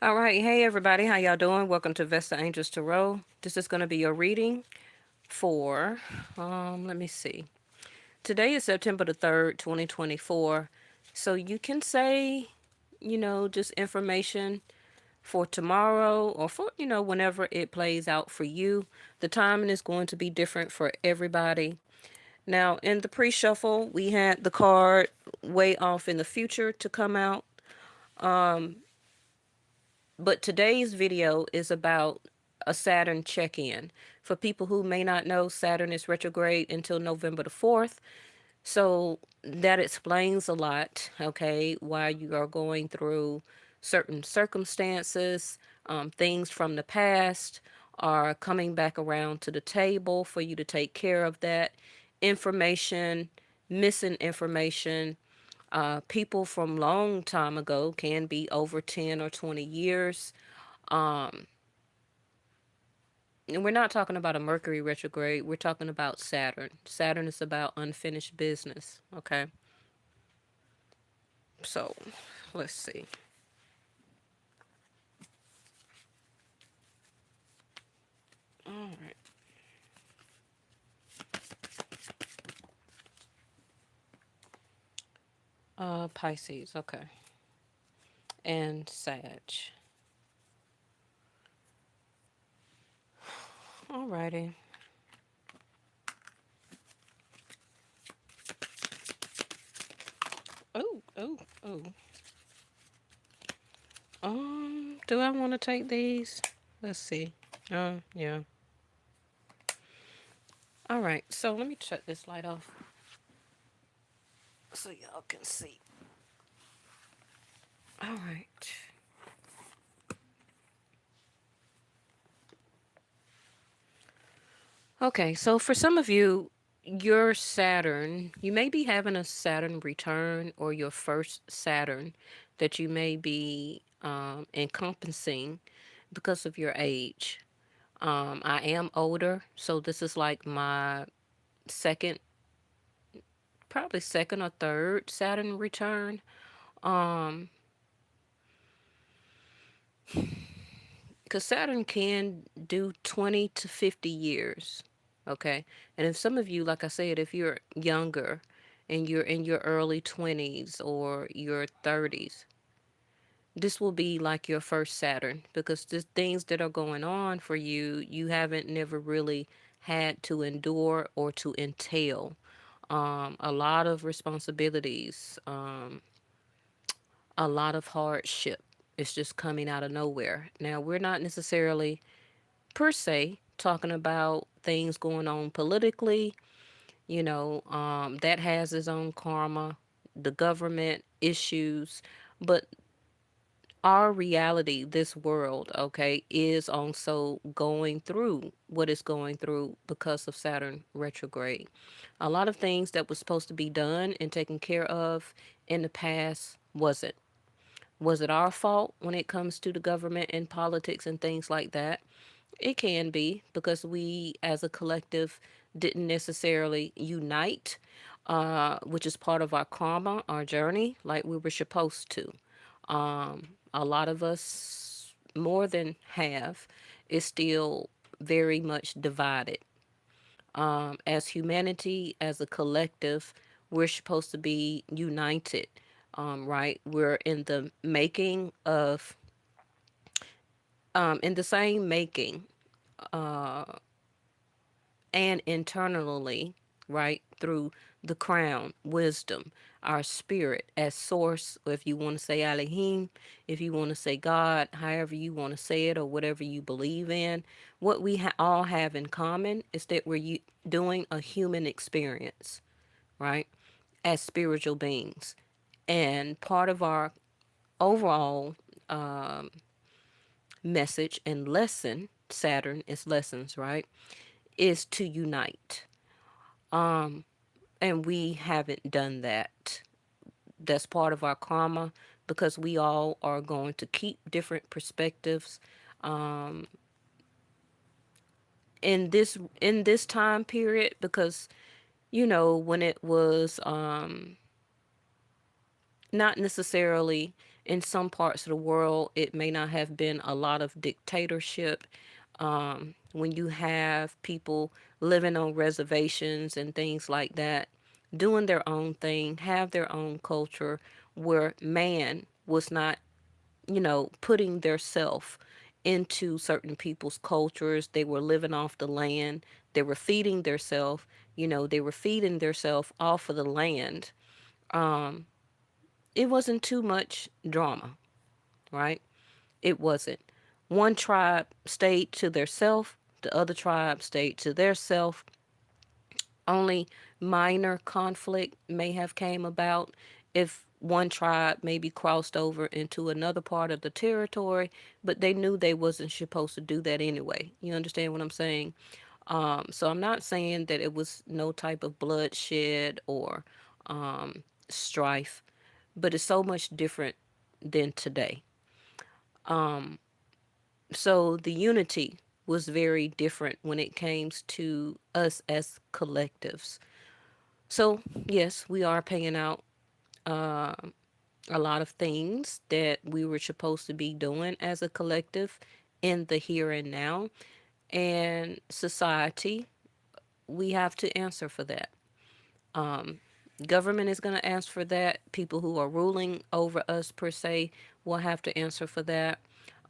All right. Hey, everybody. How y'all doing? Welcome to Vesta Angels Tarot. This is going to be your reading for, let me see. Today is September the 3rd, 2024. So you can say, just information for tomorrow or for, whenever it plays out for you. The timing is going to be different for everybody. Now, in the pre shuffle, we had the card way off in the future to come out. But today's video is about a Saturn check-in. For people who may not know, Saturn is retrograde until November the 4th. So that explains a lot, okay, why you are going through certain circumstances, things from the past are coming back around to the table for you to take care of that information, missing information. People from long time ago can be over 10 or 20 years. Um, and we're not talking about a Mercury retrograde. We're talking about Saturn. Saturn is about unfinished business. Okay. So let's see. All right. Pisces. Okay. And Sag. Alrighty. Oh, oh, oh. Do I want to take these? Let's see. Yeah. All right. So let me shut this light off so y'all can see. All right. Okay, so for some of you, your Saturn, you may be having a Saturn return or your first Saturn that you may be encompassing because of your age. I am older, so this is like my second, probably second or third Saturn return. Um, because Saturn can do 20 to 50 years. Okay. And if some of you, like I said, if you're younger and you're in your early 20s or your 30s, this will be like your first Saturn because the things that are going on for you, you haven't never really had to endure or to entail. A lot of responsibilities, a lot of hardship. It's just coming out of nowhere. Now, we're not necessarily per se talking about things going on politically, that has its own karma, the government issues, but our reality, this world, okay, is also going through what it's going through because of Saturn retrograde. A lot of things that was supposed to be done and taken care of in the past wasn't. Was it our fault when it comes to the government and politics and things like that? It can be because we as a collective didn't necessarily unite, which is part of our karma, our journey, like we were supposed to. A lot of us, more than half, is still very much divided. As humanity, as a collective, we're supposed to be united, right? We're in the making of, in the same making and internally, right, through the crown, wisdom, our spirit as source, or if you want to say Elohim, if you want to say God, however you want to say it, or whatever you believe in, what we all have in common is that we're doing a human experience, right, as spiritual beings. And part of our overall message and lesson, Saturn is lessons, right, is to unite. And we haven't done that. That's part of our karma because we all are going to keep different perspectives in this time period, because when it was Not necessarily in some parts of the world, it may not have been a lot of dictatorship. When you have people living on reservations and things like that, doing their own thing, have their own culture, where man was not, putting their self into certain people's cultures. They were living off the land. They were feeding their self. They were feeding their self off of the land. It wasn't too much drama, right? It wasn't. One tribe stayed to their self, the other tribe stayed to their self. Only minor conflict may have came about if one tribe maybe crossed over into another part of the territory, but they knew they wasn't supposed to do that anyway. You understand what I'm saying? So I'm not saying that it was no type of bloodshed or strife, but it's so much different than today. So the unity was very different when it came to us as collectives. So, yes, we are paying out a lot of things that we were supposed to be doing as a collective in the here and now. And society, we have to answer for that. Government is going to answer for that. People who are ruling over us, per se, will have to answer for that.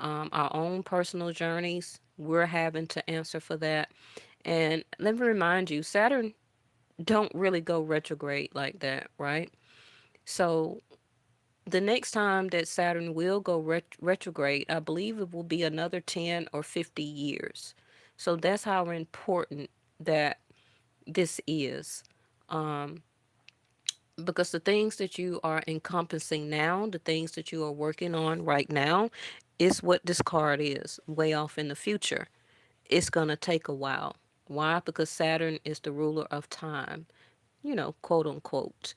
Our own personal journeys, we're having to answer for that. And let me remind you, Saturn don't really go retrograde like that, right? So the next time that Saturn will go retrograde, I believe it will be another 10 or 50 years. So that's how important that this is. Because the things that you are encompassing now, the things that you are working on right now, is what this card is way off in the future. It's going to take a while. Why? Because Saturn is the ruler of time, quote unquote.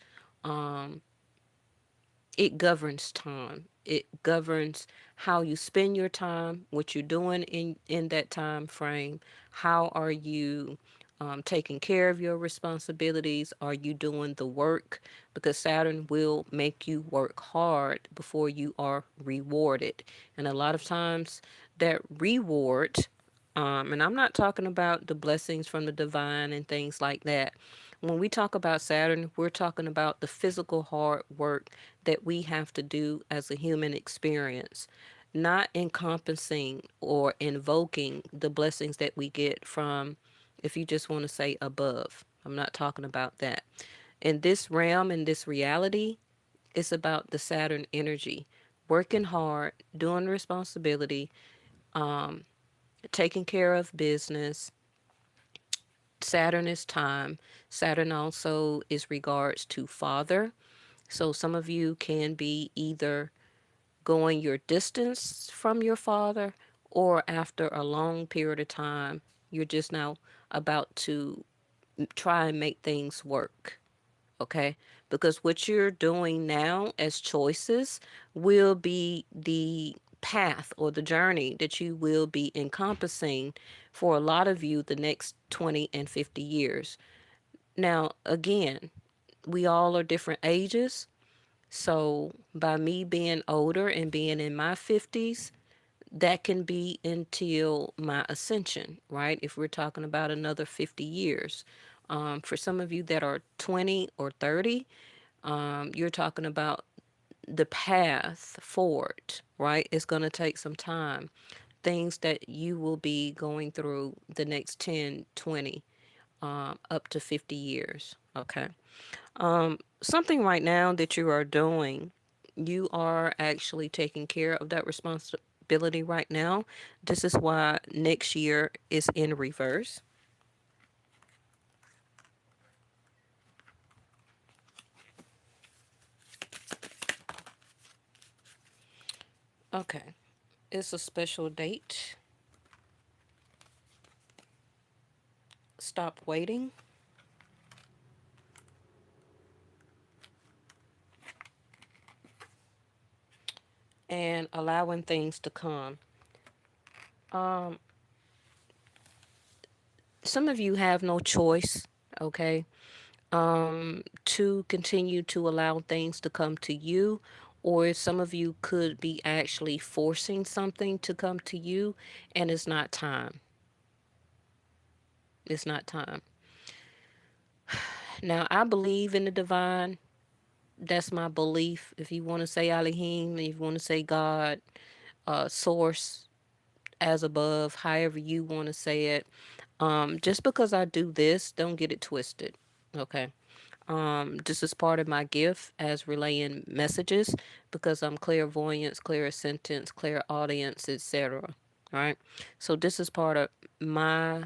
It governs time. It governs how you spend your time, what you're doing in that time frame. How are you taking care of your responsibilities? Are you doing the work? Because Saturn will make you work hard before you are rewarded. And a lot of times, that reward, and I'm not talking about the blessings from the divine and things like that. When we talk about Saturn, we're talking about the physical hard work that we have to do as a human experience, not encompassing or invoking the blessings that we get from, if you just want to say, above. I'm not talking about that. In this realm, in this reality, it's about the Saturn energy, working hard, doing responsibility, taking care of business. Saturn is time. Saturn also is regards to father. So some of you can be either going your distance from your father, or after a long period of time, you're just now about to try and make things work. Okay? Because what you're doing now as choices will be the path or the journey that you will be encompassing for a lot of you the next 20 and 50 years. Now, again, we all are different ages. So, by me being older and being in my 50s, that can be until my ascension, right? If we're talking about another 50 years. For some of you that are 20 or 30, you're talking about the path forward, right? It's going to take some time. Things that you will be going through the next 10, 20, up to 50 years, okay? Something right now that you are doing, you are actually taking care of that responsibility right now. This is why next year is in reverse. Okay, it's a special date. Stop waiting and allowing things to come. Um, some of you have no choice, okay? to continue to allow things to come to you, or some of you could be actually forcing something to come to you, and it's not time. It's not time. Now, I believe in the divine. That's my belief. If you want to say Elohim, if you want to say God, source, as above, however you want to say it. Just because I do this, don't get it twisted. Okay. This is part of my gift as relaying messages because I'm clairvoyance, clairsentience, clairaudience, etc. All right. So this is part of my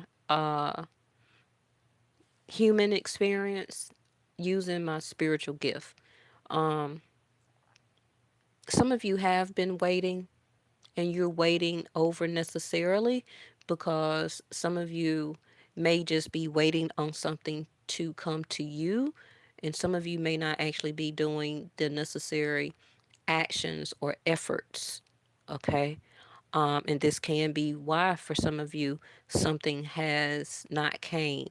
human experience using my spiritual gift. Um, some of you have been waiting, and you're waiting over necessarily because some of you may just be waiting on something to come to you, and some of you may not actually be doing the necessary actions or efforts. Okay. And this can be why for some of you something has not came,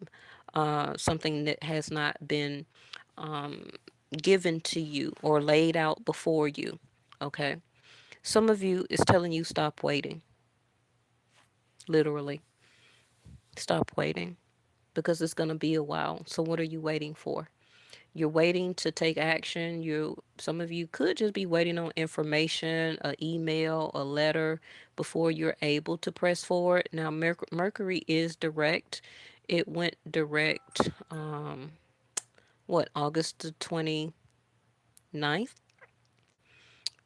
something that has not been given to you or laid out before you. Okay. Some of you is telling you stop waiting, literally. Stop waiting because it's going to be a while. So what are you waiting for? You're waiting to take action. You Some of you could just be waiting on information, an email, a letter before you're able to press forward. Now Mercury is direct. It went direct August the 29th.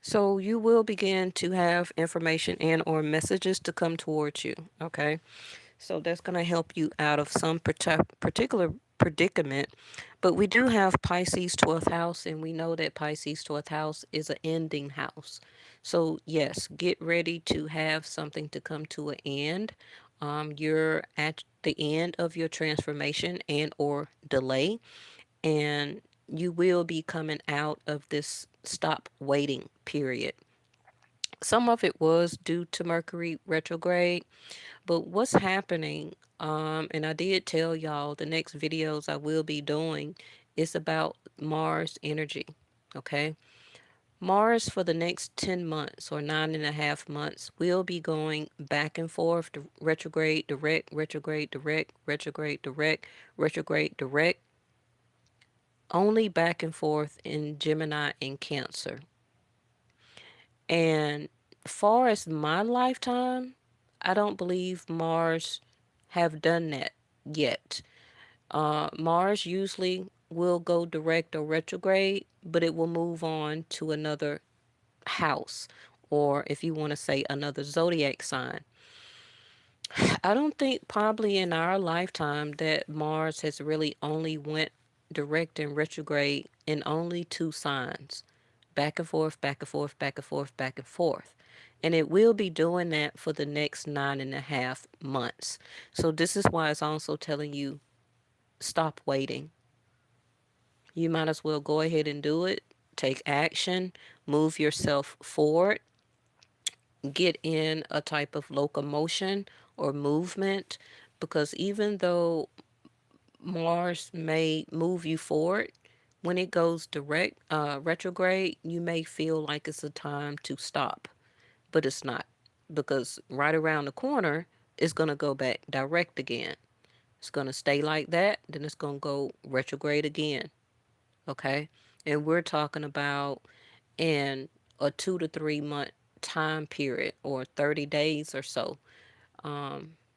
So you will begin to have information and or messages to come towards you, okay? So that's going to help you out of some particular predicament. But we do have Pisces 12th house, and we know that Pisces 12th house is an ending house. So, yes, get ready to have something to come to an end. You're at the end of your transformation and or delay, and you will be coming out of this stop waiting period. Some of it was due to Mercury retrograde, but what's happening, and I did tell y'all the next videos I will be doing is about Mars energy. Okay. Mars for the next 10 months or 9.5 months will be going back and forth, retrograde, direct, retrograde, direct, retrograde, direct, retrograde, direct, only back and forth in Gemini and Cancer. And far as my lifetime, I don't believe Mars have done that yet. Mars usually will go direct or retrograde, but it will move on to another house, or if you want to say another zodiac sign. I don't think probably in our lifetime that Mars has really only went direct and retrograde in only two signs. Back and forth, back and forth, back and forth, back and forth. And it will be doing that for the next 9.5 months. So this is why it's also telling you stop waiting. You might as well go ahead and do it. Take action, move yourself forward, get in a type of locomotion or movement, because even though Mars may move you forward, when it goes direct retrograde, you may feel like it's a time to stop, but it's not, because right around the corner it's going to go back direct again. It's going to stay like that, then it's going to go retrograde again. Okay. And we're talking about in a 2 to 3 month time period, or 30 days or so,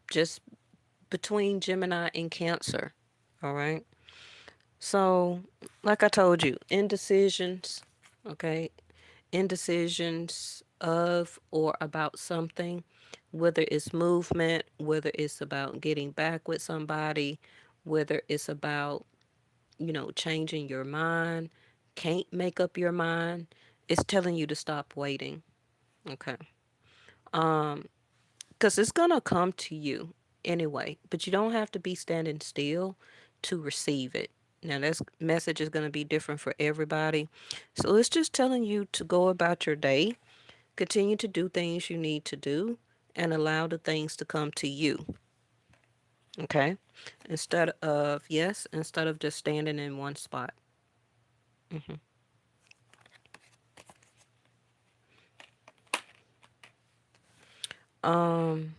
just between Gemini and Cancer. All right. So, like I told you, indecisions, okay, indecisions of or about something, whether it's movement, whether it's about getting back with somebody, whether it's about, changing your mind, can't make up your mind, it's telling you to stop waiting. Okay. Because it's going to come to you anyway, but you don't have to be standing still to receive it. Now, this message is going to be different for everybody. So it's just telling you to go about your day, continue to do things you need to do, and allow the things to come to you. Okay. Instead of just standing in one spot. Hmm. Um,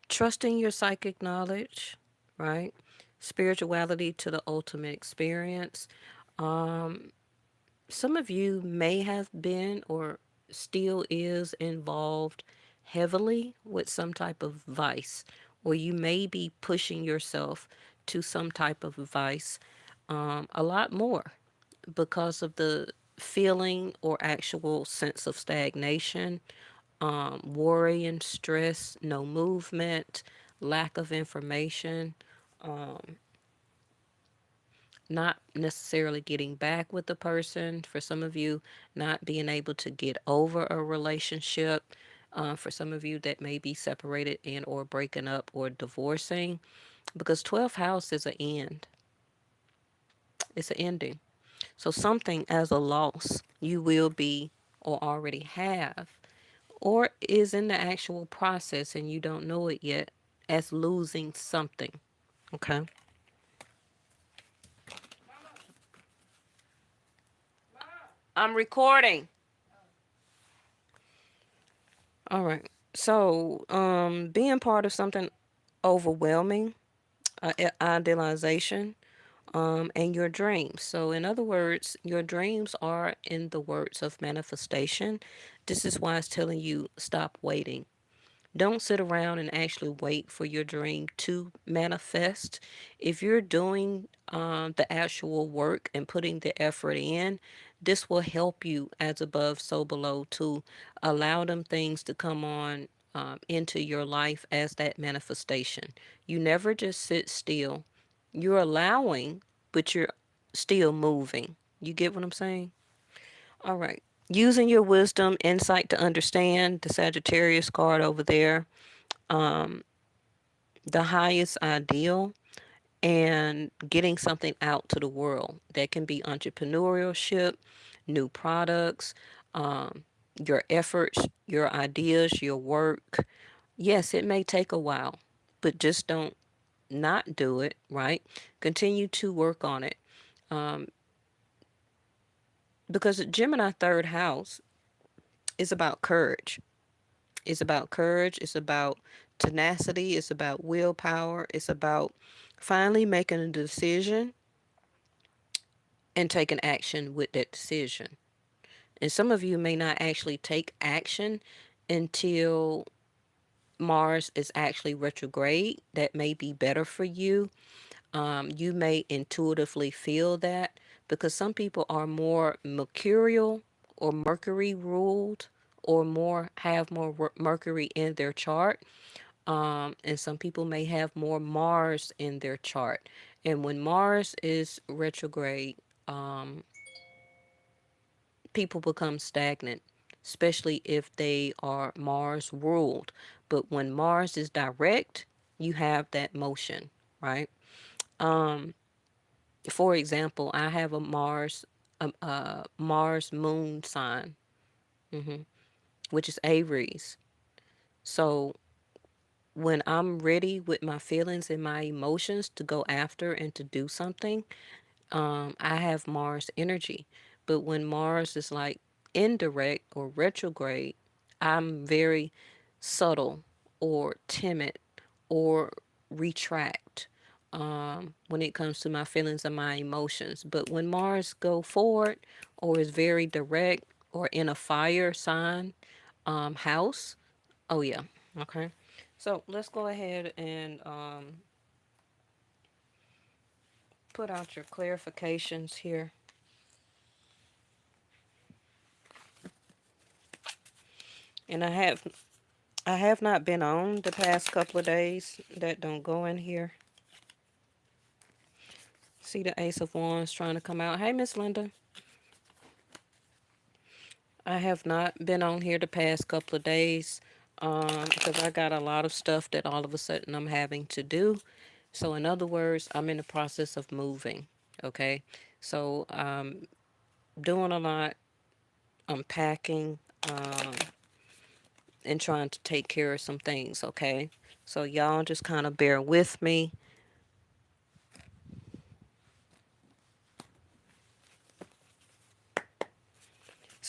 Trusting your psychic knowledge, right? Spirituality to the ultimate experience. Um, some of you may have been or still is involved heavily with some type of vice, or you may be pushing yourself to some type of vice a lot more because of the feeling or actual sense of stagnation, worry and stress, no movement, lack of information, not necessarily getting back with the person. For some of you, not being able to get over a relationship. For some of you that may be separated and or breaking up or divorcing, because 12th house is an end. It's an ending. So something as a loss you will be or already have or is in the actual process and you don't know it yet as losing something. Okay. I'm recording. All right. So, being part of something overwhelming, idealization, and your dreams. So, in other words, your dreams are in the words of manifestation. This is why it's telling you stop waiting. Don't sit around and actually wait for your dream to manifest. If you're doing the actual work and putting the effort in, this will help you as above, so below to allow them things to come on into your life as that manifestation. You never just sit still. You're allowing, but you're still moving. You get what I'm saying? All right. Using your wisdom, insight to understand the Sagittarius card over there, um, the highest ideal, and getting something out to the world. That can be entrepreneurship, new products, um, your efforts, your ideas, your work. Yes, it may take a while, but just don't not do it, right? Continue to work on it. Um, because Gemini third house is about courage. It's about courage. It's about tenacity. It's about willpower. It's about finally making a decision and taking action with that decision. And some of you may not actually take action until Mars is actually retrograde. That may be better for you. You may intuitively feel that because some people are more mercurial or Mercury ruled or more have more Mercury in their chart. And some people may have more Mars in their chart. And when Mars is retrograde, um, people become stagnant, especially if they are Mars ruled. But when Mars is direct, you have that motion, right? Um, for example, I have a Mars moon sign, hmm which is Aries. So when I'm ready with my feelings and my emotions to go after and to do something, I have Mars energy. But when Mars is like indirect or retrograde, I'm very subtle or timid or retract when it comes to my feelings and my emotions. But when Mars go forward or is very direct or in a fire sign house, oh yeah, okay. So let's go ahead and put out your clarifications here. And I have not been on the past couple of days. That don't go in here. See the Ace of Wands trying to come out. Hey, Miss Linda. I have not been on here the past couple of days because I got a lot of stuff that all of a sudden I'm having to do. So, in other words, I'm in the process of moving. Okay. So, doing a lot, unpacking, um, and trying to take care of some things. Okay. So, y'all just kind of bear with me.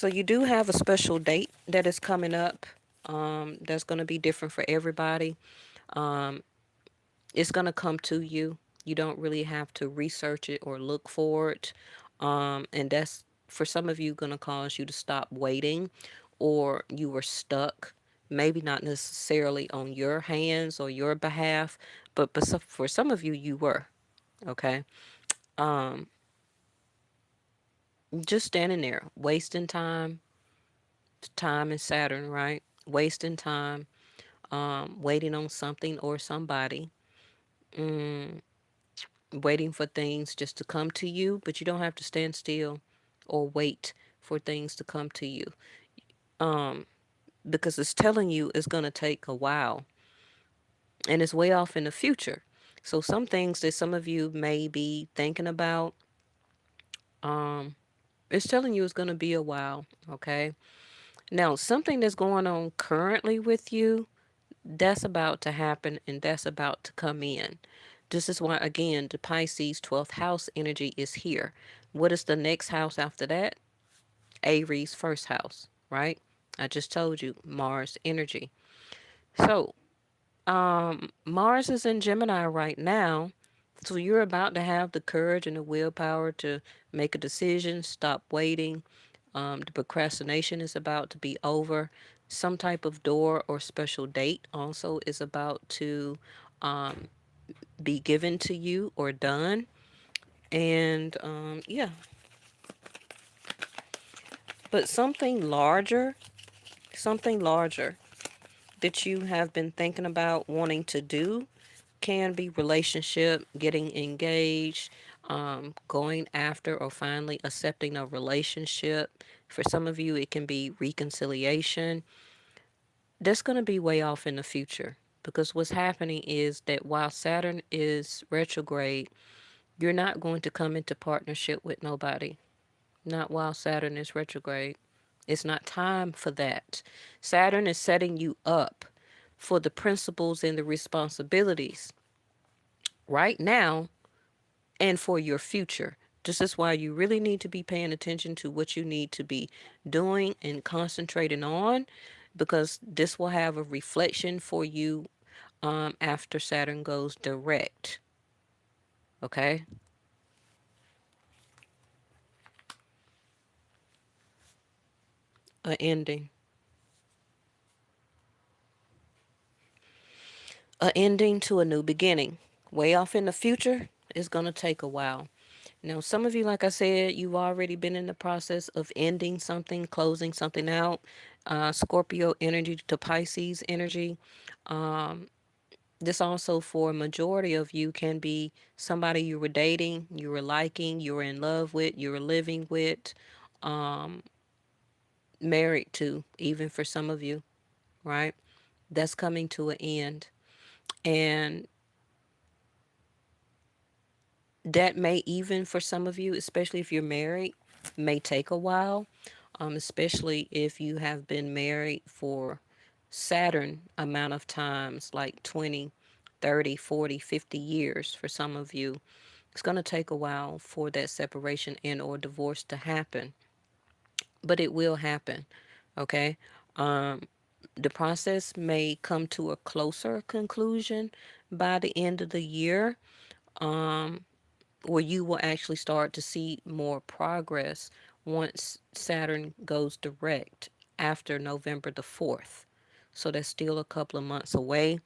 So you do have a special date that is coming up. That's going to be different for everybody. Um, it's going to come to you. You don't really have to research it or look for it. And that's for some of you going to cause you to stop waiting, or you were stuck. Maybe not necessarily on your hands or your behalf, but for some of you, you were. Okay. Um, just standing there, wasting time, time and Saturn, right? Wasting time, waiting on something or somebody, mm, waiting for things just to come to you, but you don't have to stand still or wait for things to come to you. Um, because it's telling you it's going to take a while and it's way off in the future. So some things that some of you may be thinking about, um, it's telling you it's going to be a while, okay? Now, something that's going on currently with you, that's about to happen and that's about to come in. This is why, again, the Pisces 12th house energy is here. What is the next house after that? Aries first house, right? I just told you, Mars energy. So, Mars is in Gemini right now. So you're about to have the courage and the willpower to make a decision, stop waiting. The procrastination is about to be over. Some type of door or special date also is about to um, be given to you or done. And yeah, but something larger that you have been thinking about wanting to do can be relationship, getting engaged, going after or finally accepting a relationship. For some of you, it can be reconciliation. That's going to be way off in the future because what's happening is that while Saturn is retrograde, you're not going to come into partnership with nobody. Not while Saturn is retrograde. It's not time for that. Saturn is setting you up for the principles and the responsibilities right now and for your future. This is why you really need to be paying attention to what you need to be doing and concentrating on because this will have a reflection for you after Saturn goes direct. Okay? A ending. A ending to a new beginning. Way off in the future is going to take a while. Now, some of you, like I said, you've already been in the process of ending something, closing something out. Scorpio energy to Pisces energy. Um, this also, for a majority of you, can be somebody you were dating, you were liking, you were in love with, you were living with, um, married to, even for some of you, right? That's coming to an end. And that may, even for some of you, especially if you're married, may take a while, especially if you have been married for Saturn amount of times, like 20, 30, 40, 50 years for some of you. It's going to take a while for that separation and or divorce to happen, but it will happen, okay? Um, the process may come to a closer conclusion by the end of the year. Um, where you will actually start to see more progress once Saturn goes direct after November the 4th. So that's still a couple of months away.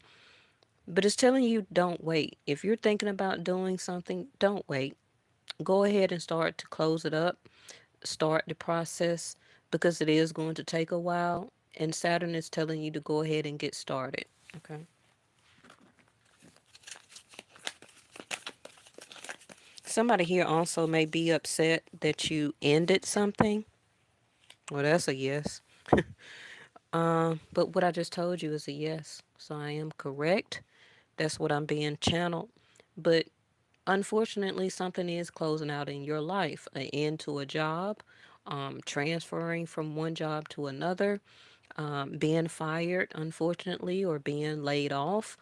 But it's telling you don't wait. If you're thinking about doing something, don't wait. Go ahead and start to close it up, start the process because it is going to take a while. And Saturn is telling you to go ahead and get started. Okay. Somebody here also may be upset that you ended something. Well, that's a yes. But what I just told you is a yes. So I am correct. That's what I'm being channeled. But unfortunately, something is closing out in your life. An end to a job, transferring from one job to another, being fired, unfortunately, or being laid off.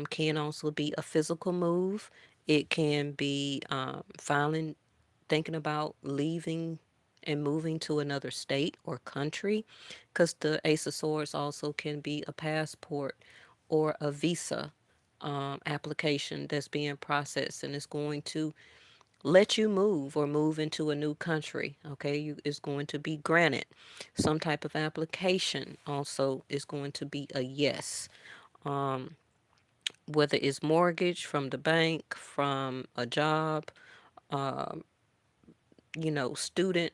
Can also be a physical move. It can be filing, thinking about leaving and moving to another state or country, because the Ace of Swords also can be a passport or a visa application that's being processed, and it's going to let you move or move into a new country. Okay, you is going to be granted. Some type of application also is going to be a yes. Um, Whether it's mortgage from the bank, from a job, um, student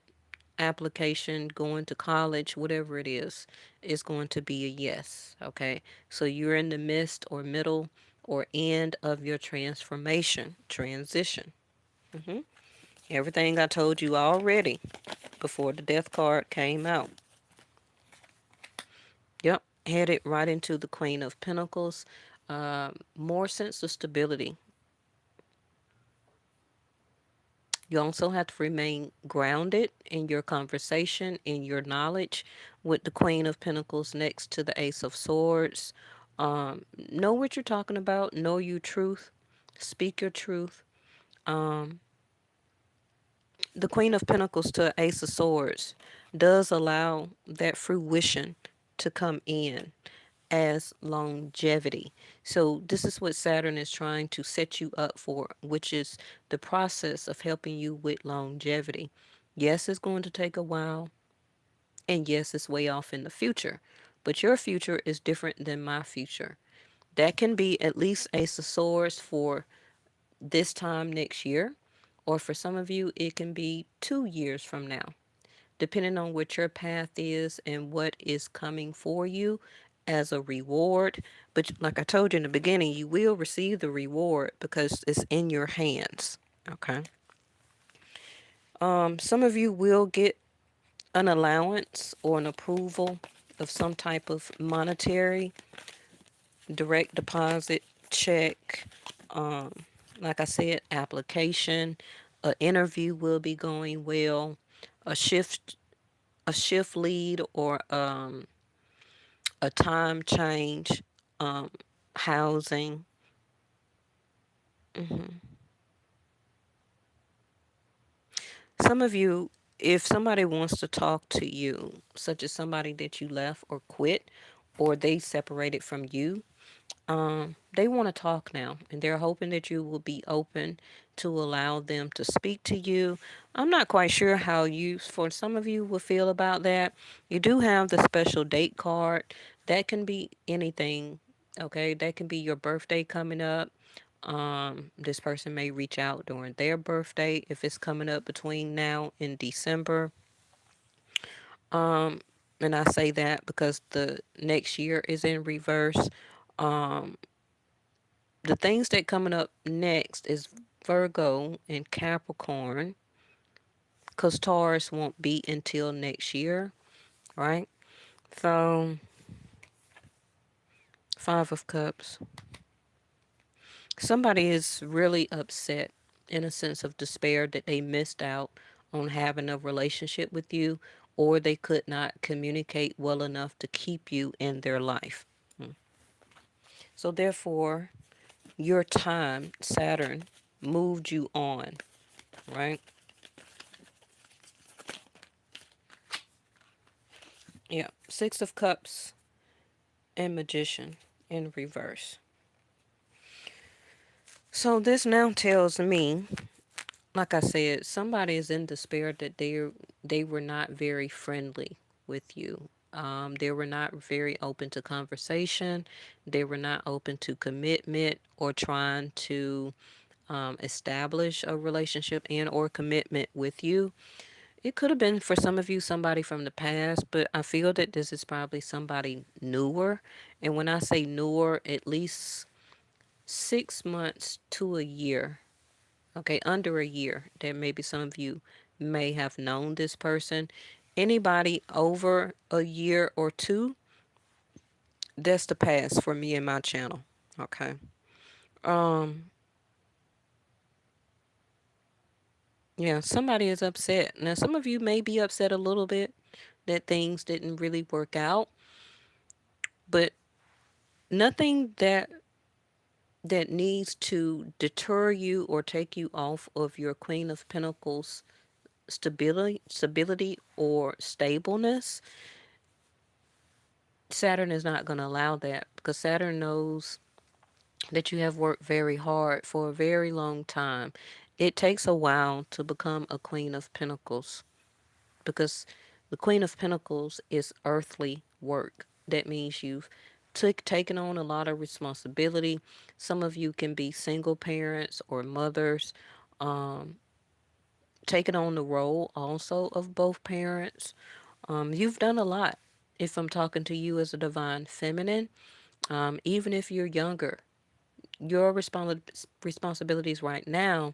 application, going to college, whatever it is going to be a yes. Okay, so you're in the midst or middle or end of your transformation, transition. hmm Everything I told you already before the death card came out. Yep, headed right into the Queen of Pentacles. More sense of stability. You also have to remain grounded in your conversation, in your knowledge with the Queen of Pentacles next to the Ace of Swords. Know what you're talking about. Know your truth. Speak your truth. Um, the Queen of Pentacles to Ace of Swords does allow that fruition to come in as longevity. So this is what Saturn is trying to set you up for, which is the process of helping you with longevity. Yes, it's going to take a while, and yes, it's way off in the future, but your future is different than my future. That can be at least Ace of Swords for this time next year, or for some of you, it can be 2 years from now, depending on what your path is and what is coming for you as a reward. But like I told you in the beginning, you will receive the reward because it's in your hands. Okay. Some of you will get an allowance or an approval of some type of monetary direct deposit check. Um, like I said, application, an interview will be going well. A shift, a shift lead, or a time change, um, housing. hmm Some of you, if somebody wants to talk to you, such as somebody that you left or quit, or they separated from you, they want to talk now, and they're hoping that you will be open to allow them to speak to you. I'm not quite sure how you, for some of you, will feel about that. You do have the special date card. That can be anything, okay? That can be your birthday coming up. This person may reach out during their birthday if it's coming up between now and December. Um, and I say that because the next year is in reverse. Um, the things that coming up next is Virgo and Capricorn, because Taurus won't be until next year, right? So, Five of Cups. Somebody is really upset in a sense of despair that they missed out on having a relationship with you, or they could not communicate well enough to keep you in their life. So, therefore, your time, Saturn, moved you on, right? Yeah. Six of Cups and Magician in reverse. So this now tells me, like I said, somebody is in despair that they were not very friendly with you. They were not very open to conversation. They were not open to commitment or trying to establish a relationship and or commitment with you. It could have been for some of you somebody from the past, but I feel that this is probably somebody newer. And when I say newer, at least 6 months to a year, okay, under a year, that maybe some of you may have known this person. Anybody over a year or two, that's the past for me and my channel. Okay. Um, yeah, somebody is upset. Now, some of you may be upset a little bit that things didn't really work out, but nothing that needs to deter you or take you off of your Queen of Pentacles stability or stableness, Saturn is not going to allow that, because Saturn knows that you have worked very hard for a very long time. It takes a while to become a Queen of Pentacles, because the Queen of Pentacles is earthly work. That means you've taken on a lot of responsibility. Some of you can be single parents or mothers, um, taking on the role also of both parents. You've done a lot. If I'm talking to you as a divine feminine, even if you're younger, your responsibilities right now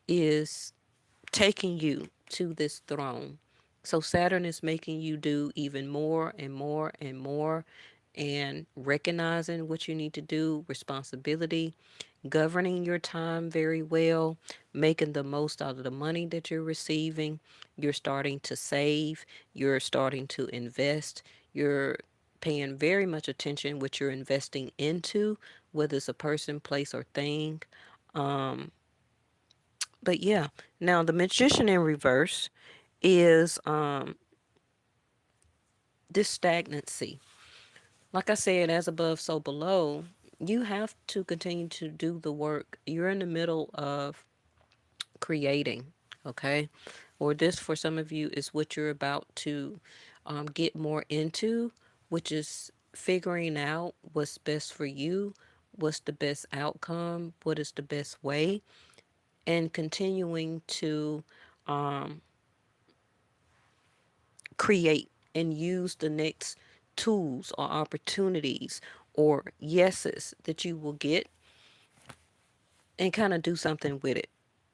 is taking you to this throne. So Saturn is making you do even more and more and more, and recognizing what you need to do, responsibility, governing your time very well, making the most out of the money that you're receiving. You're starting to save, you're starting to invest, you're paying very much attention what you're investing into, whether it's a person, place, or thing. Um, but yeah, now the magician in reverse is this stagnancy. Like I said, as above, so below. You have to continue to do the work. You're in the middle of creating, okay? Or this, for some of you, is what you're about to get more into, which is figuring out what's best for you, what's the best outcome, what is the best way, and continuing to um, create and use the next tools or opportunities or yeses that you will get, and kind of do something with it.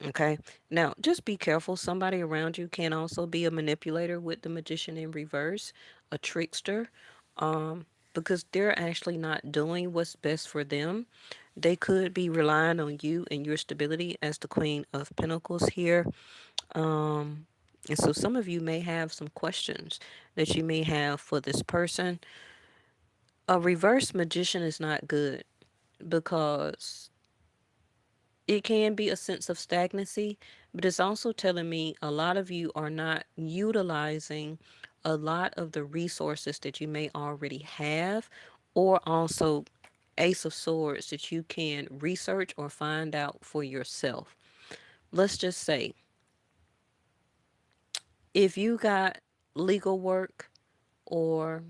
Okay. Now, just be careful. Somebody around you can also be a manipulator with the magician in reverse, a trickster, um, because they're actually not doing what's best for them. They could be relying on you and your stability as the Queen of Pentacles here. Um, and so some of you may have some questions that you may have for this person. A reverse magician is not good, because it can be a sense of stagnancy, but it's also telling me a lot of you are not utilizing a lot of the resources that you may already have, or also Ace of Swords that you can research or find out for yourself. Let's just say if you got legal work, or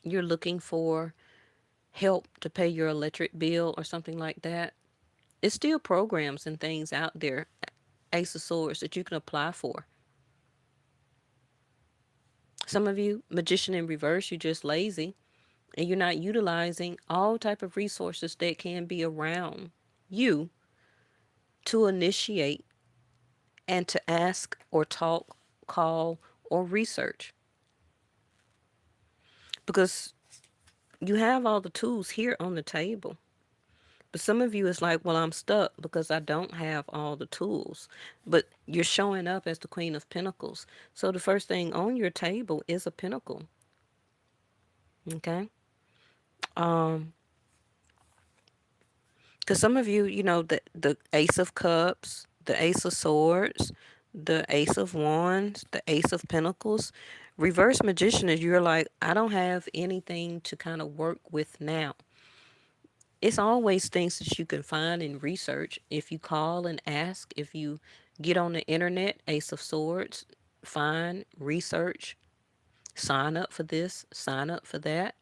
you're looking for help to pay your electric bill or something like that, it's still programs and things out there, Ace of Swords, that you can apply for. Some of you, magician in reverse, you're just lazy and you're not utilizing all type of resources that can be around you to initiate and to ask or talk, call, or research. Because you have all the tools here on the table. But some of you is like, well, I'm stuck because I don't have all the tools. But you're showing up as the Queen of Pentacles. So the first thing on your table is a pentacle. Okay? Um, because some of you, the Ace of Cups, the Ace of Swords, the Ace of Wands, the Ace of Pentacles, reverse magician is, you're like, I don't have anything to kind of work with now. It's always things that you can find and research. If you call and ask, if you get on the internet, Ace of Swords, find, research, sign up for this, sign up for that,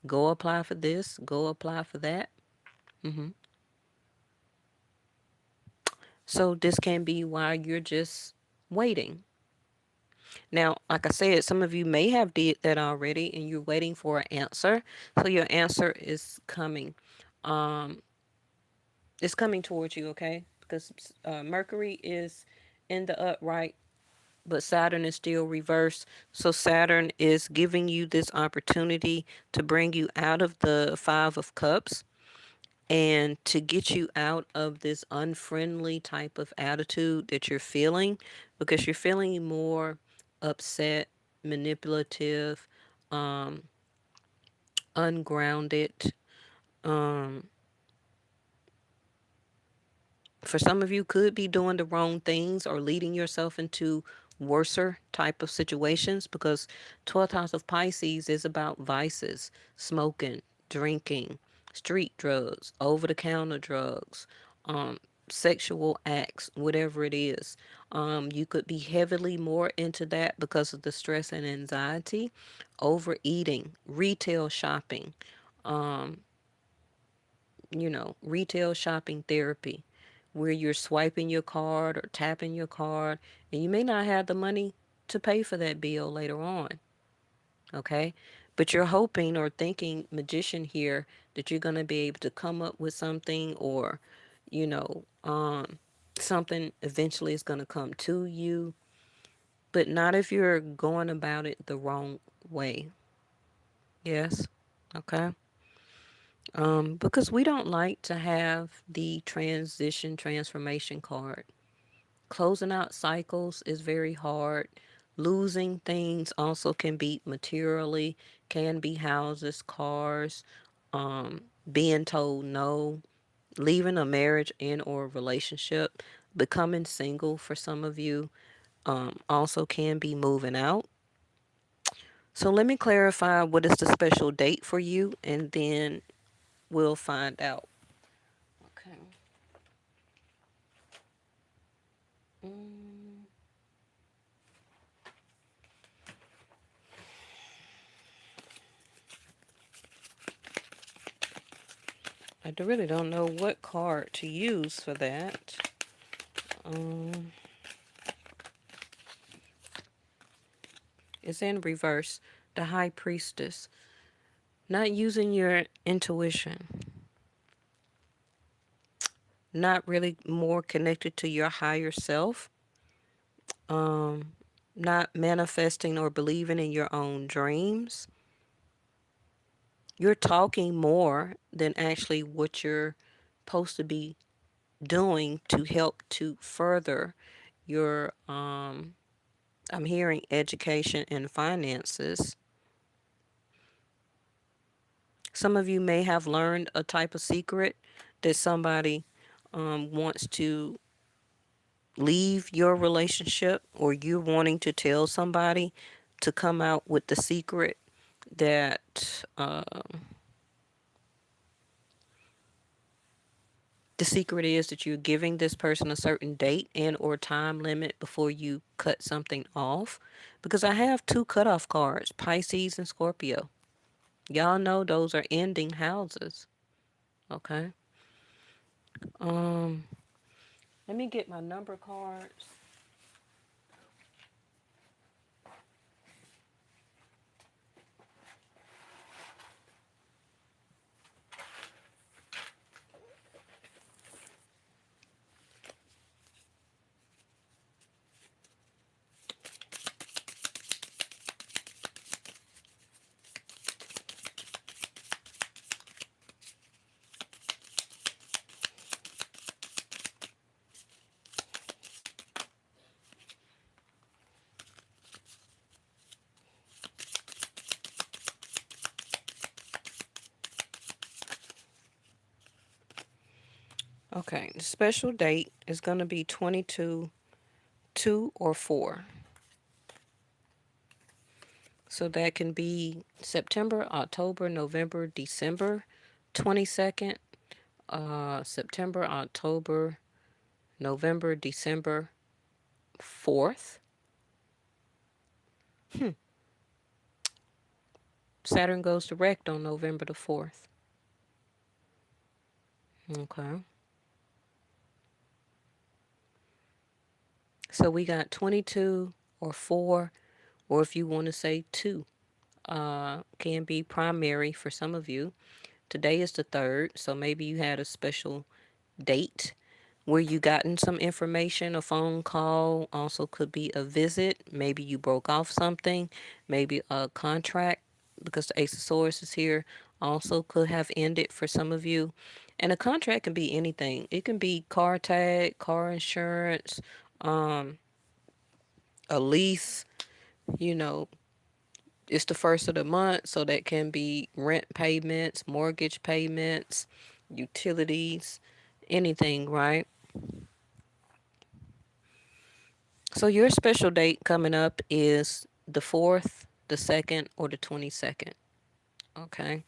go apply for this, go apply for that. hmm So this can be why you're just waiting. Now, like I said, some of you may have did that already and you're waiting for an answer. So your answer is coming. Um, it's coming towards you, okay? Because Mercury is in the upright, but Saturn is still reversed. So Saturn is giving you this opportunity to bring you out of the Five of Cups and to get you out of this unfriendly type of attitude that you're feeling, because you're feeling more upset, manipulative, um, ungrounded. Um, for some of you, could be doing the wrong things or leading yourself into worser type of situations, because 12th house of Pisces is about vices, smoking, drinking, street drugs, over the counter drugs, um, sexual acts, whatever it is. You could be heavily more into that because of the stress and anxiety, overeating, retail shopping, um, retail shopping therapy, where you're swiping your card or tapping your card, and you may not have the money to pay for that bill later on. Okay. But you're hoping or thinking, magician here, that you're going to be able to come up with something, or, you know, um, something eventually is going to come to you, but not if you're going about it the wrong way. Yes. Okay. Because we don't like to have the transition transformation card. Closing out cycles is very hard. Losing things also can be materially, can be houses, cars, being told no, leaving a marriage and or relationship, becoming single for some of you, also can be moving out. So let me clarify what is the special date for you, and then we'll find out. Okay. Mm, really don't know what card to use for that. Um, it's in reverse. The High Priestess. Not using your intuition. Not really more connected to your higher self. Um, Not manifesting or believing in your own dreams. You're talking more than actually what you're supposed to be doing to help to further your I'm hearing education and finances. Some of you may have learned a type of secret that somebody wants to leave your relationship, or you're wanting to tell somebody to come out with the secret that the secret is that you're giving this person a certain date and or time limit before you cut something off. Because I have two cutoff cards, Pisces and Scorpio. Y'all know those are ending houses. Okay. Um, Let me get my number cards. Okay, the special date is going to be 22, 2, or 4. So that can be September, October, November, December 22nd, September, October, November, December 4th. Hmm. Saturn goes direct on November the 4th. Okay. So we got 22 or 4, or if you want to say 2, can be primary for some of you. Today is the 3rd, so maybe you had a special date where you gotten some information, a phone call, also could be a visit. Maybe you broke off something, maybe a contract, because the Ace of Swords is here, also could have ended for some of you. And a contract can be anything. It can be car tag, car insurance, um, a lease, you know, it's the first of the month, so that can be rent payments, mortgage payments, utilities, anything, right? So your special date coming up is the 4th, the 2nd, or the 22nd. Okay.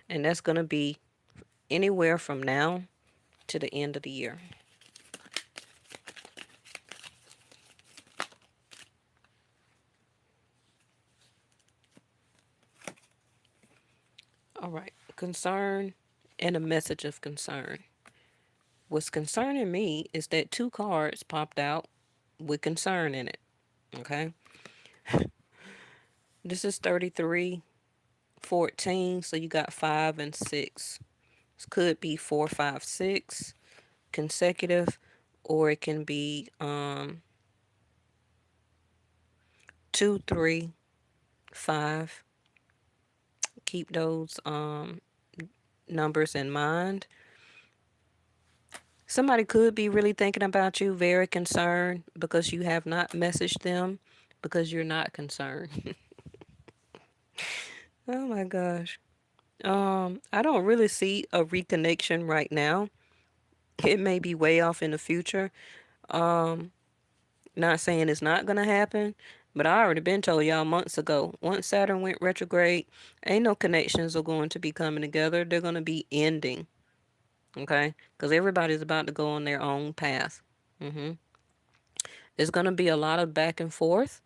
And that's going to be anywhere from now to the end of the year. All right. Concern and a message of concern. What's concerning me is that two cards popped out with concern in it. Okay. This is 3314. So you got 5 and 6. This could be 4, 5, 6 consecutive, or it can be 2, 3, 5. Keep those numbers in mind. Somebody could be really thinking about you, very concerned because you have not messaged them because you're not concerned. Oh my gosh. I don't really see a reconnection right now. It may be way off in the future. Um, Not saying it's not gonna happen, but I already been told y'all months ago. Once Saturn went retrograde, ain't no connections are going to be coming together. They're gonna be ending. Okay, because everybody's about to go on their own path. hmm There's gonna be a lot of back and forth.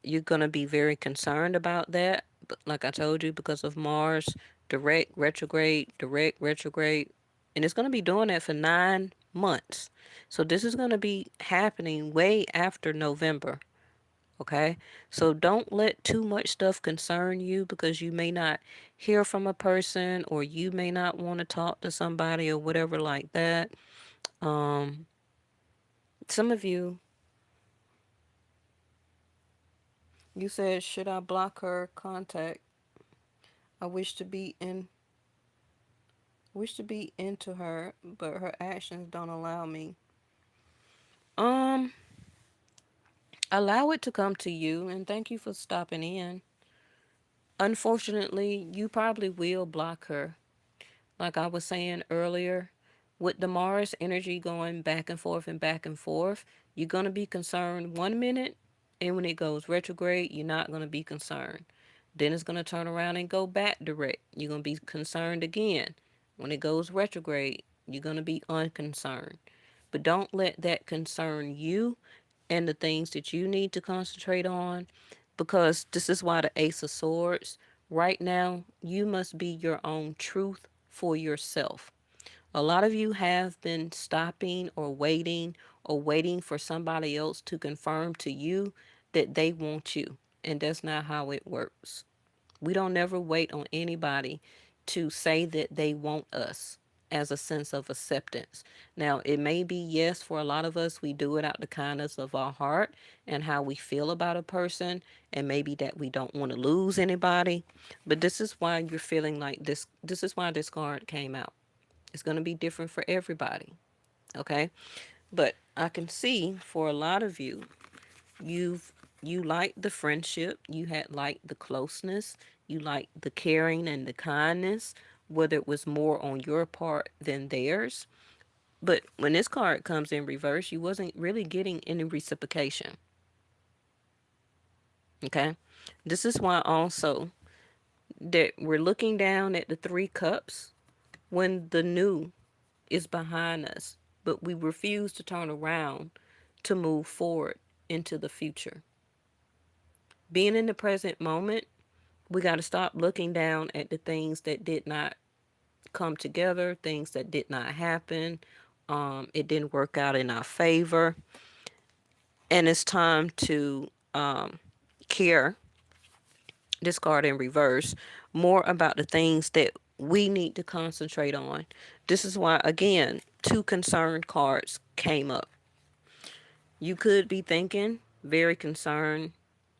You're gonna be very concerned about that. But like I told you, because of Mars direct retrograde, and it's gonna be doing that for 9 months. So this is gonna be happening way after November. Okay, so don't let too much stuff concern you because you may not hear from a person or you may not want to talk to somebody or whatever like that. Um, some of you, you said, should I block her contact? I wish to be into her, but her actions don't allow me. Um, Allow it to come to you, and thank you for stopping in. Unfortunately, you probably will block her. Like I was saying earlier, with the Mars energy going back and forth, you're going to be concerned 1 minute, and when it goes retrograde, you're not going to be concerned. Then it's going to turn around and go back direct. You're going to be concerned again. When it goes retrograde, you're going to be unconcerned. But don't let that concern you and the things that you need to concentrate on, because this is why the Ace of Swords, right now, you must be your own truth for yourself. A lot of you have been stopping or waiting for somebody else to confirm to you that they want you. And that's not how it works. We don't never wait on anybody to say that they want us as a sense of acceptance. Now, it may be yes for a lot of us, we do it out the kindness of our heart and how we feel about a person, and maybe that we don't want to lose anybody. But this is why you're feeling like this. This is why this card came out. It's going to be different for everybody. Okay. But I can see for a lot of you, You've you like the friendship, you had like the closeness, you like the caring and the kindness, whether it was more on your part than theirs. But when this card comes in reverse, you wasn't really getting any reciprocation. Okay? This is why also that we're looking down at the 3 cups when the new is behind us, but we refuse to turn around to move forward into the future. Being in the present moment, we got to stop looking down at the things that did not come together, things that did not happen. It didn't work out in our favor. And it's time to care, discard in reverse, more about the things that we need to concentrate on. This is why, again, 2 concerned cards came up. You could be thinking, very concerned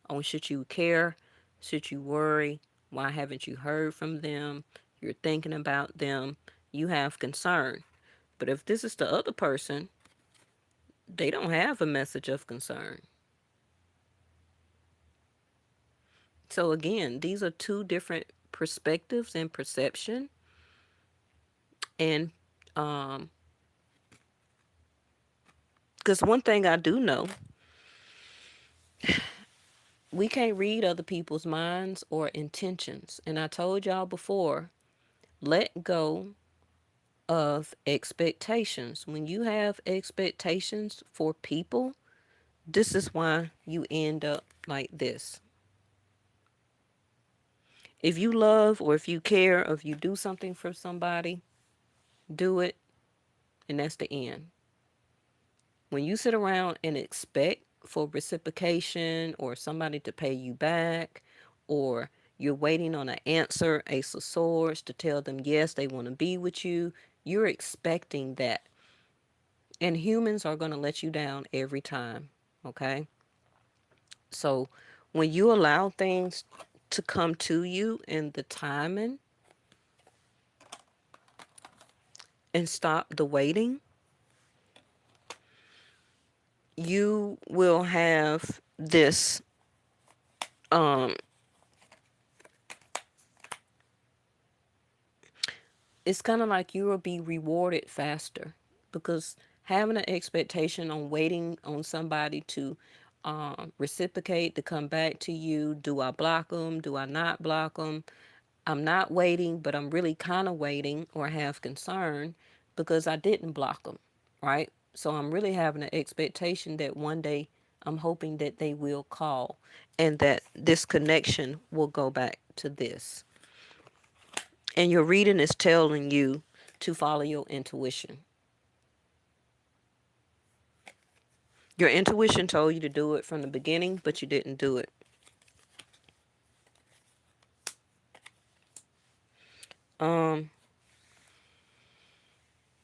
on should you care, should you worry, why haven't you heard from them, you're thinking about them, you have concern. But if this is the other person, they don't have a message of concern. So again, these are 2 different perspectives and perception. And because one thing I do know We can't read other people's minds or intentions. And I told y'all before, let go of expectations. When you have expectations for people, this is why you end up like this. If you love or if you care or if you do something for somebody, do it, and that's the end. When you sit around and expect for reciprocation or somebody to pay you back, or you're waiting on an answer, Ace of Swords, to tell them yes, they want to be with you, you're expecting that. And humans are going to let you down every time. Okay. So when you allow things to come to you in the timing and stop the waiting, you will have this um it's kind of like you will be rewarded faster, because having an expectation on waiting on somebody to reciprocate, to come back to you. Do I block them? Do I not block them? I'm not waiting, but I'm really kind of waiting or have concern because I didn't block them, right? So I'm really having an expectation that one day I'm hoping that they will call and that this connection will go back to this. And your reading is telling you to follow your intuition. Your intuition told you to do it from the beginning, but you didn't do it. Um,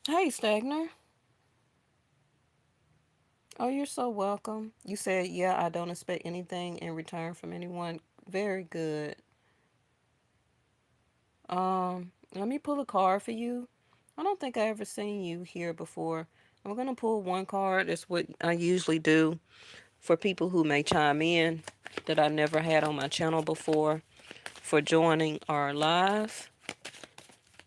hey, Stagner. Oh, you're so welcome. You said, yeah, I don't expect anything in return from anyone. Very good. Let me pull a card for you. I don't think I ever seen you here before. I'm gonna pull one card. That's what I usually do for people who may chime in that I never had on my channel before for joining our live,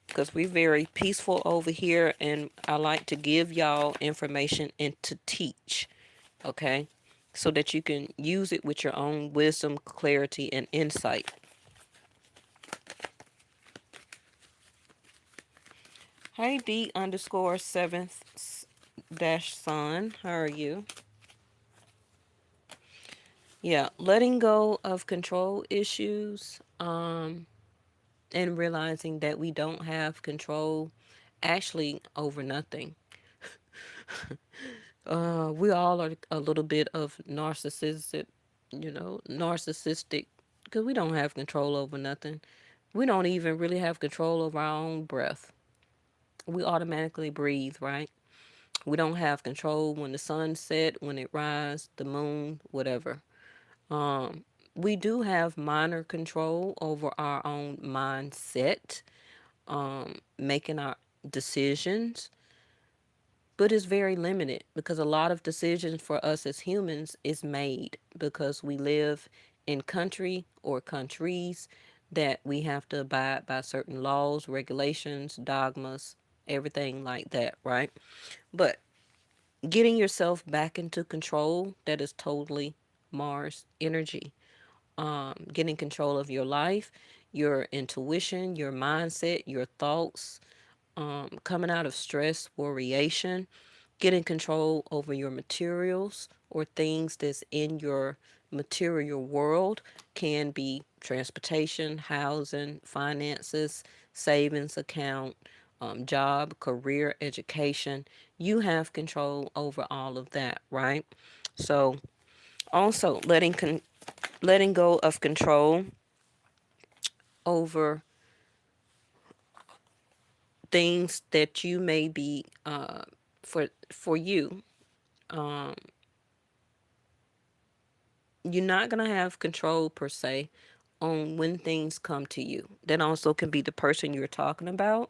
because we're very peaceful over here and I like to give y'all information and to teach, okay? So that you can use it with your own wisdom, clarity, and insight. Hey, D underscore seventh dash son, how are you? Yeah, letting go of control issues, and realizing that we don't have control actually over nothing. We all are a little bit of narcissistic, because we don't have control over nothing. We don't even really have control over our own breath. We automatically breathe, right? We don't have control when the sun set, when it rise, the moon, whatever. Um, we do have minor control over our own mindset, making our decisions, but it's very limited because a lot of decisions for us as humans is made because we live in country or countries that we have to abide by certain laws, regulations, dogmas, everything like that, right? But getting yourself back into control, that is totally Mars energy. Getting control of your life, your intuition, your mindset, your thoughts, coming out of stress, worryation, getting control over your materials or things that's in your material world, can be transportation, housing, finances, savings account, job, career, education. You have control over all of that, right? So also letting go of control over things that you may be for you. Um, you're not gonna have control per se on when things come to you. That also can be the person you're talking about,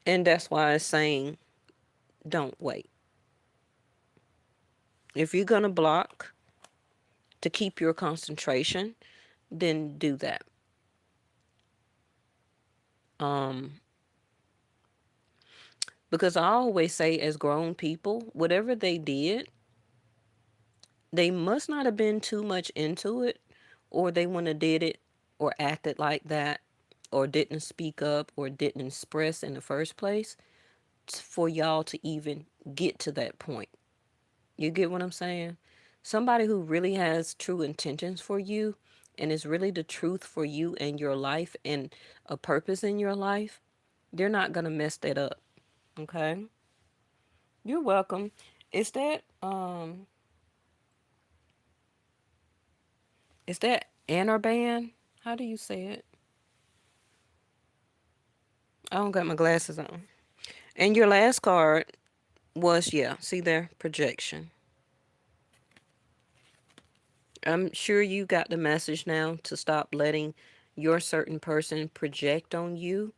and that's why it's saying don't wait. If you're gonna block to keep your concentration, then do that. Um, because I always say, as grown people, whatever they did They must not have been too much into it, or they wouldn't have did it or acted like that, or didn't speak up or didn't express in the first place for y'all to even get to that point. You get what I'm saying? Somebody who really has true intentions for you and is really the truth for you and your life and a purpose in your life, they're not going to mess that up. Okay? You're welcome. Is that Anarban? How do you say it? I don't got my glasses on. And your last card was, yeah, see there, projection. I'm sure you got the message now to stop letting your certain person project on you.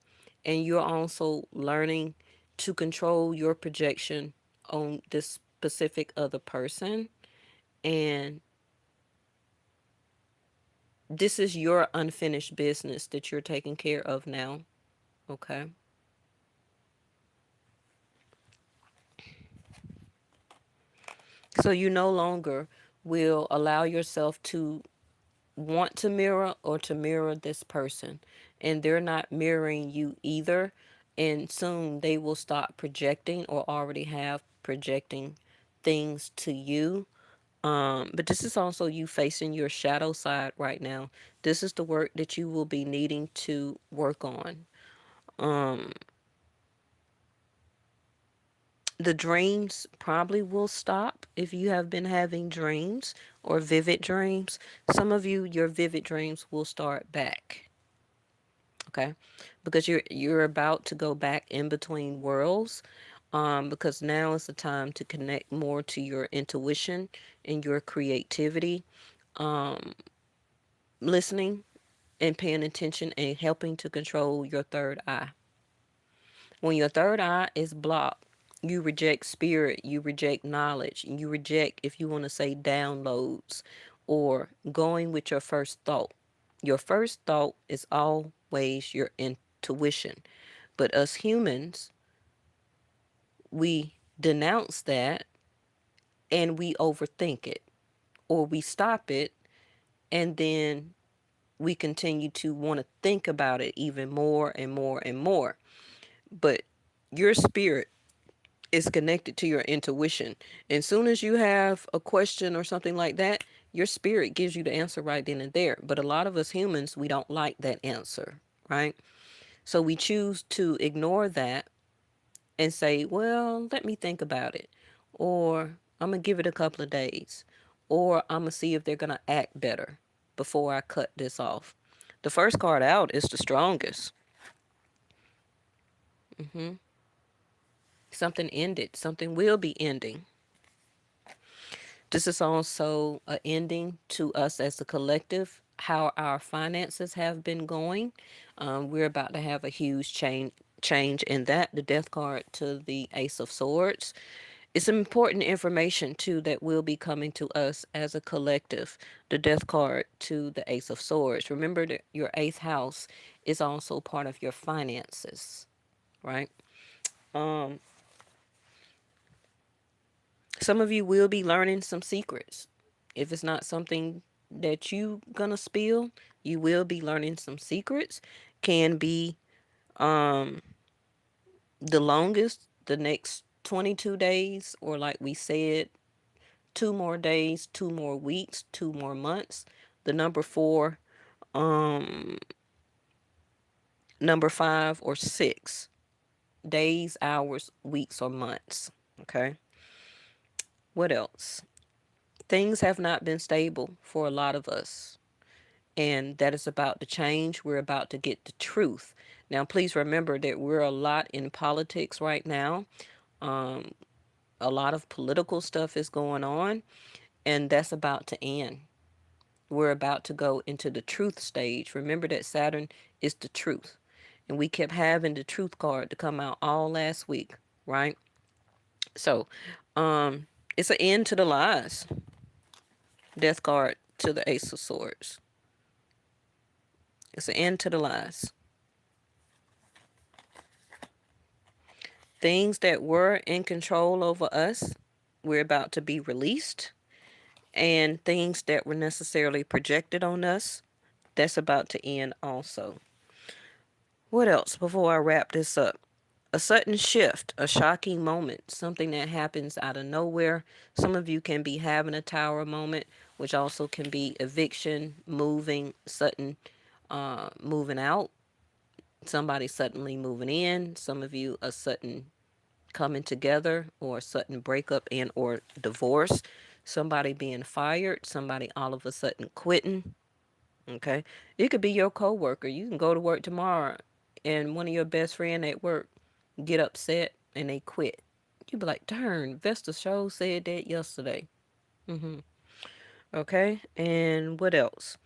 And you're also learning to control your projection on this specific other person. And this is your unfinished business that you're taking care of now. Okay. So you no longer will allow yourself to want to mirror or to mirror this person, and they're not mirroring you either, and soon they will stop projecting or already have projecting things to you. But this is also you facing your shadow side right now. This is the work that you will be needing to work on. um the dreams probably will stop if you have been having dreams or vivid dreams. Some of you, your vivid dreams will start back. Okay, because you're about to go back in between worlds, because now is the time to connect more to your intuition and your creativity, um listening and paying attention and helping to control your third eye. When your third eye is blocked, you reject spirit, you reject knowledge, you reject, if you want to say, downloads or going with your first thought. Your first thought is always your intuition. But us humans, we denounce that and we overthink it, or we stop it, and then we continue to want to think about it even more and more and more. But your spirit is connected to your intuition. And soon as you have a question or something like that, your spirit gives you the answer right then and there. But a lot of us humans, we don't like that answer, right? So we choose to ignore that and say, well, let me think about it. Or I'm going to give it a couple of days. Or I'm going to see if they're going to act better before I cut this off. The first card out is the strongest. Something ended. Something will be ending. This is also an ending to us as a collective, how our finances have been going. We're about to have a huge change in that. The death card to the Ace of Swords. It's important information too that will be coming to us as a collective. The death card to the Ace of Swords. Remember that your eighth house is also part of your finances, right? Um, some of you will be learning some secrets. If it's not something that you gonna spill, you will be learning some secrets. Can be um the longest, the next 22 days, or like we said, 2 more days, 2 more weeks, 2 more months. The number 4, um number 5 or 6 days, hours, weeks, or months. Okay. What else? Things have not been stable for a lot of us, and that is about to change. We're about to get the truth. Now, please remember that we're a lot in politics right now. Um, a lot of political stuff is going on, and that's about to end. We're about to go into the truth stage. Remember that Saturn is the truth, and we kept having the truth card to come out all last week, right? So, it's an end to the lies. Death card to the Ace of Swords. It's an end to the lies. Things that were in control over us, we're about to be released. And things that were necessarily projected on us, that's about to end also. What else before I wrap this up? A sudden shift, a shocking moment, something that happens out of nowhere. Some of you can be having a tower moment, which also can be eviction, moving, sudden moving out, somebody suddenly moving in. Some of you a sudden coming together or a sudden breakup and or divorce. Somebody being fired, somebody all of a sudden quitting. Okay. It could be your coworker. You can go to work tomorrow and one of your best friend at work get upset and they quit. You be like, darn, Vesta show said that yesterday. hmm Okay. And what else?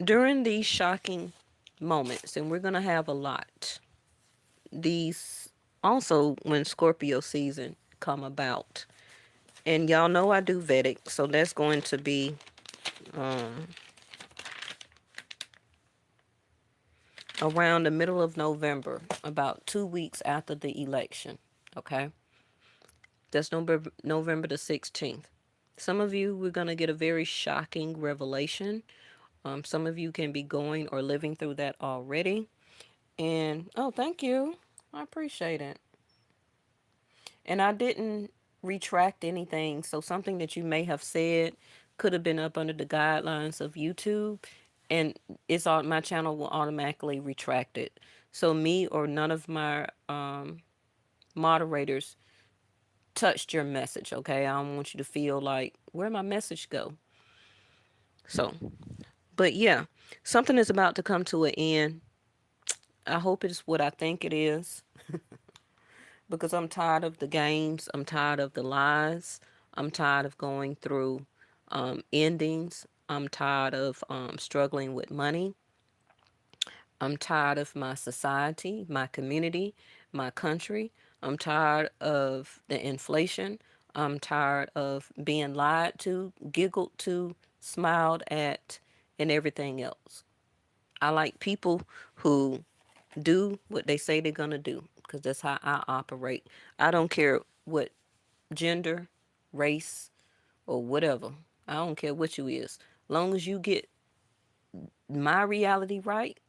During these shocking moments, and we're going to have a lot, these also when Scorpio season come about. And y'all know I do Vedic, so that's going to be um, around the middle of November, about 2 weeks after the election. Okay, that's November the 16th. Some of you, we're going to get a very shocking revelation. Some of you can be going or living through that already. And oh, thank you. I appreciate it. And I didn't retract anything. So something that you may have said could have been up under the guidelines of YouTube, and it's all my channel will automatically retract it. So me or none of my moderators touched your message. Okay, I don't want you to feel like where my message go. So, but yeah, something is about to come to an end. I hope it's what I think it is. Because I'm tired of the games. I'm tired of the lies. I'm tired of going through endings. I'm tired of struggling with money. I'm tired of my society, my community, my country. I'm tired of the inflation. I'm tired of being lied to, giggled to, smiled at, and everything else. I like people who do what they say they're going to do because that's how I operate. I don't care what gender, race, or whatever. I don't care what you is. Long as you get my reality right,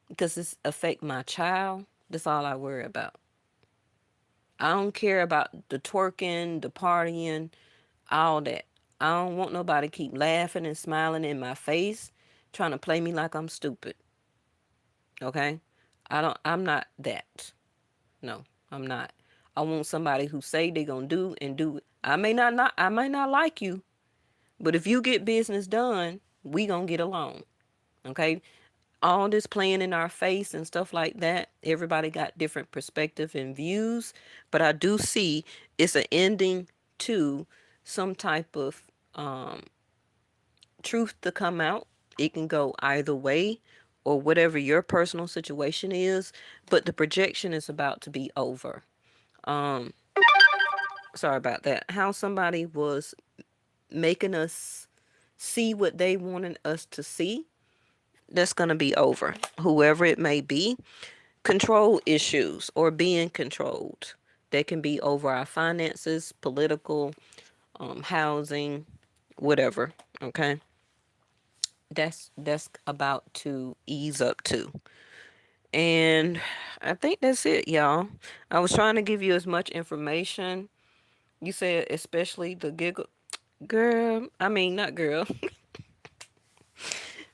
because this affect my child, that's all I worry about. I don't care about the twerking, the partying, all that. I don't want nobody keep laughing and smiling in my face, trying to play me like I'm stupid. Okay? I'm not that. No, I'm not. I want somebody who say they gonna do and do it. I may not like you, but if you get business done, we gonna get along. Okay? All this playing in our face and stuff like that, everybody got different perspective and views, but I do see it's an ending to some type of truth to come out. It can go either way or whatever your personal situation is, but the projection is about to be over. Um, Sorry about that. How somebody was making us see what they wanted us to see, that's going to be over. Whoever it may be, control issues or being controlled. They can be over our finances, political, housing, whatever. Okay, that's about to ease up too. And I think that's it, y'all. I was trying to give you as much information. You said especially the giggle girl. I mean not girl,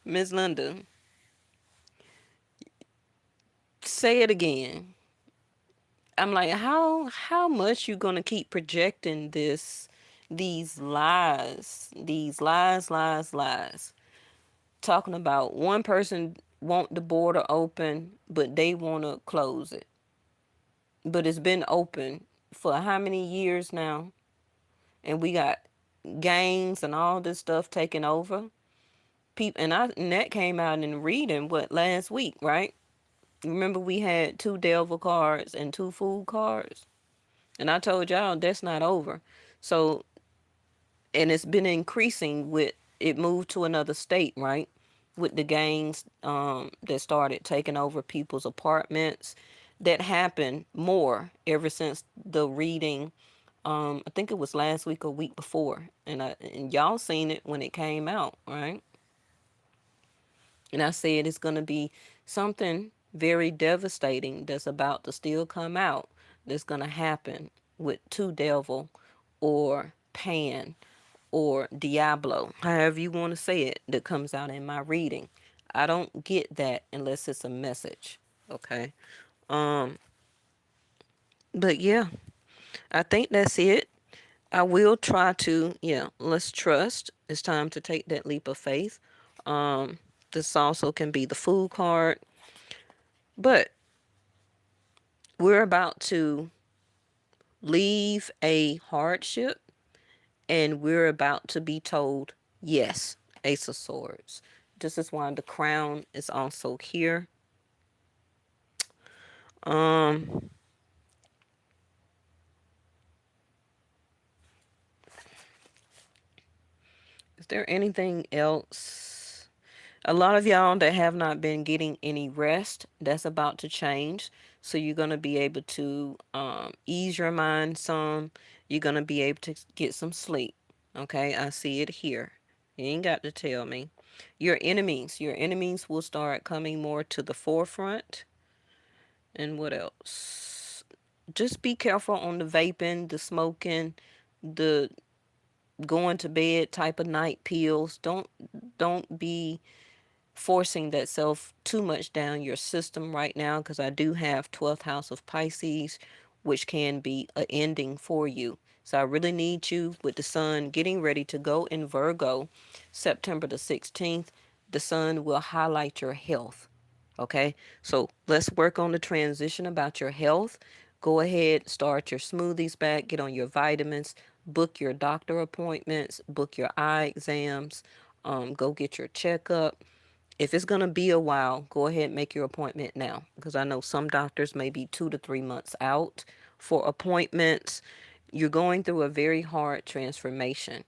Miss Linda. Say it again. I'm like, how much you gonna keep projecting these lies, talking about one person want the border open, but they want to close it, but it's been open for how many years now, and we got gangs and all this stuff taking over people, and that came out in reading what last week, right? Remember we had 2 devil cards and 2 fool cards. And I told y'all that's not over. So, and it's been increasing with it moved to another state, right? With the gangs that started taking over people's apartments. That happened more ever since the reading I think it was last week or week before, and y'all seen it when it came out, right? And I said it's going to be something very devastating that's about to still come out, that's going to happen with Two Devil or Pan or Diablo, however you want to say it, that comes out in my reading. I don't get that unless it's a message. Okay. Um, but yeah, I think that's it. I will try to, yeah, let's trust. It's time to take that leap of faith. Um, this also can be the fool card, but we're about to leave a hardship and we're about to be told yes. Ace of Swords. This is why the crown is also here. Um, is there anything else? A lot of y'all that have not been getting any rest, that's about to change. So you're going to be able to ease your mind some. You're going to be able to get some sleep. Okay, I see it here. You ain't got to tell me. Your enemies will start coming more to the forefront. And what else? Just be careful on the vaping, the smoking, the going to bed type of night pills. Don't be forcing that self too much down your system right now, because I do have 12th house of Pisces, which can be a ending for you. So I really need you with the sun getting ready to go in Virgo September the 16th. The sun will highlight your health. Okay, so let's work on the transition about your health. Go ahead, start your smoothies back, get on your vitamins, book your doctor appointments, book your eye exams, go get your checkup. If it's going to be a while, go ahead and make your appointment now, because I know some doctors may be 2 to 3 months out for appointments. You're going through a very hard transformation,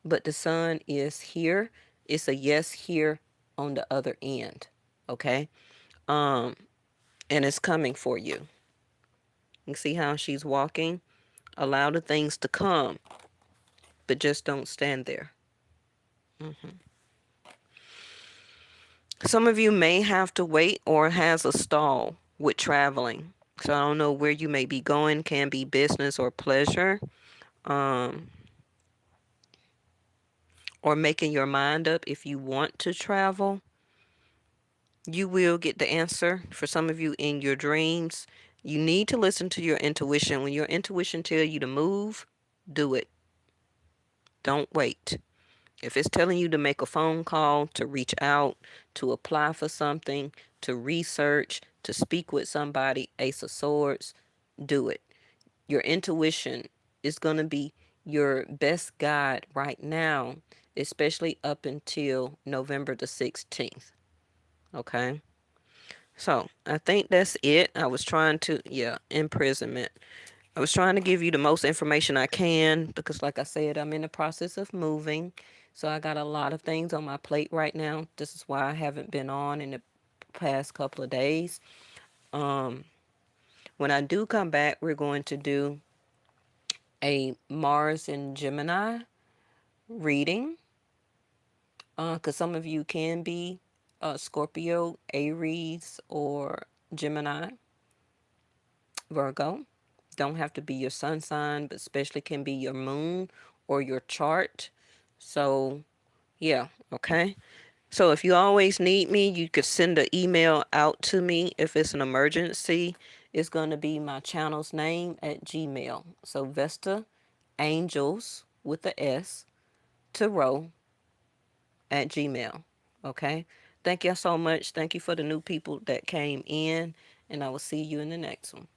but the sun is here. It's a yes here on the other end. Okay. Um, and it's coming for you. You see how she's walking? Allow the things to come, but just don't stand there. Hmm. Some of you may have to wait or has a stall with traveling. So I don't know where you may be going, can be business or pleasure, um, or making your mind up if you want to travel. You will get the answer for some of you in your dreams. You need to listen to your intuition. When your intuition tell you to move, do it. Don't wait. If it's telling you to make a phone call, to reach out, to apply for something, to research, to speak with somebody, Ace of Swords, do it. Your intuition is going to be your best guide right now, especially up until November the 16th. Okay? So, I think that's it. I was trying to, yeah, imprisonment. I was trying to give you the most information I can because, like I said, I'm in the process of moving. So I got a lot of things on my plate right now. This is why I haven't been on in the past couple of days. Um, when I do come back, we're going to do a Mars and Gemini reading. Because some of you can be Scorpio, Aries, or Gemini, Virgo. Don't have to be your sun sign, but especially can be your moon or your chart. So, yeah, okay. So if you always need me, you could send an email out to me if it's an emergency. It's going to be my channel's name at Gmail. So Vesta Angels with the S Tarot at Gmail. Okay. Thank you so much. Thank you for the new people that came in, and I will see you in the next one.